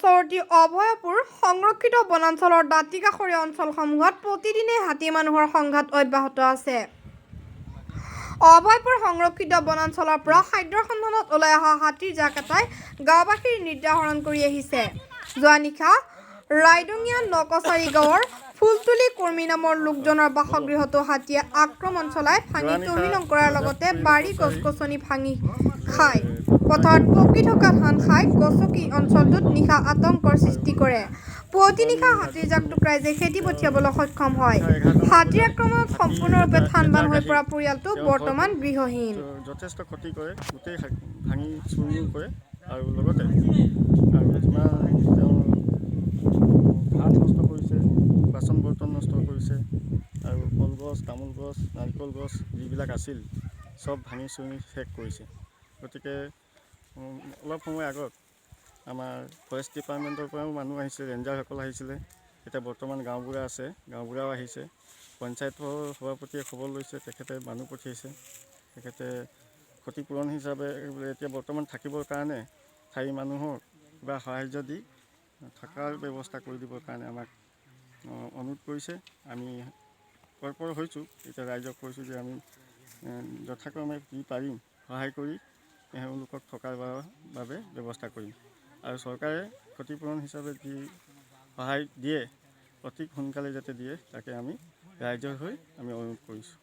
পাৰ্শ্বৱৰ্তী অভয়পুৰ সংৰক্ষিত বনাঞ্চলৰ দাঁতিকাষৰীয়া অঞ্চলসমূহত প্ৰতিদিনে হাতী মানুহৰ সংঘাত অব্যাহত আছে। অভয়পুৰ সংৰক্ষিত বনাঞ্চলৰ পৰা খাদ্যৰ সন্ধানত ওলাই অহা হাতীৰ জাক এটাই গাঁওবাসীৰ নিদ্ৰা হৰণ কৰি আহিছে। যোৱা নিশা ৰাইডঙীয়া নকচাৰী গাঁৱৰ ফুলতুলি কৰ্মী নামৰ লোকজনৰ বাসগৃহতো হাতীয়ে আক্ৰমণ চলাই ভাঙি তহিলং কৰাৰ লগতে বাৰী গছ-গছনি ভাঙি খায়। পথাৰত পকি থকা ধান খাই গছকি অঞ্চলটোত নিশা আতংকৰ সৃষ্টি কৰে। পুৱতি নিশা হাতীৰ জাকটোক ৰাইজে খেদি পঠিয়াবলৈ সক্ষম হয়। হাতীৰ আক্ৰমণত সম্পূৰ্ণৰূপে থানবান হৈ পৰা পৰিয়ালটো বৰ্তমান গৃহহীন। যথেষ্ট ক্ষতি কৰে, গোটেই ভাঙি চূৰ্ণুৰ কৰে আৰু লগতে তেওঁ ভাত নষ্ট কৰিছে, বাচন বৰ্তন নষ্ট কৰিছে আৰু কলগছ, তামোল গছ, নাৰিকল গছ যিবিলাক আছিল চব ভাঙি চুঙি শেষ কৰিছে। গতিকে অলপ সময় আগত আমাৰ ফৰেষ্ট ডিপাৰ্টমেণ্টৰ পৰাও মানুহ আহিছে, ৰেঞ্জাৰসকল আহিছিলে। এতিয়া বৰ্তমান গাঁওবুঢ়া আছে, গাঁওবুঢ়াও আহিছে। পঞ্চায়তৰ সভাপতিয়ে খবৰ লৈছে, তেখেতে মানুহ পঠিয়াইছে। তেখেতে ক্ষতিপূৰণ হিচাপে এতিয়া বৰ্তমান থাকিবৰ কাৰণে ঠাই মানুহৰ কিবা সাহাৰ্য দি থকাৰ ব্যৱস্থা কৰি দিবৰ কাৰণে আমাক অনুৰোধ কৰিছে। আমি তৎপৰ হৈছোঁ। এতিয়া ৰাইজক কৈছোঁ যে আমি যথাক্ৰমে যি পাৰিম সহায় কৰি তেওঁলোকক থকাৰ বাবে ব্যৱস্থা কৰিম আৰু চৰকাৰে ক্ষতিপূৰণ হিচাপে যি সহায় দিয়ে অতি সোনকালে যাতে দিয়ে তাকে আমি ৰাইজৰ হৈ আমি অনুৰোধ কৰিছোঁ।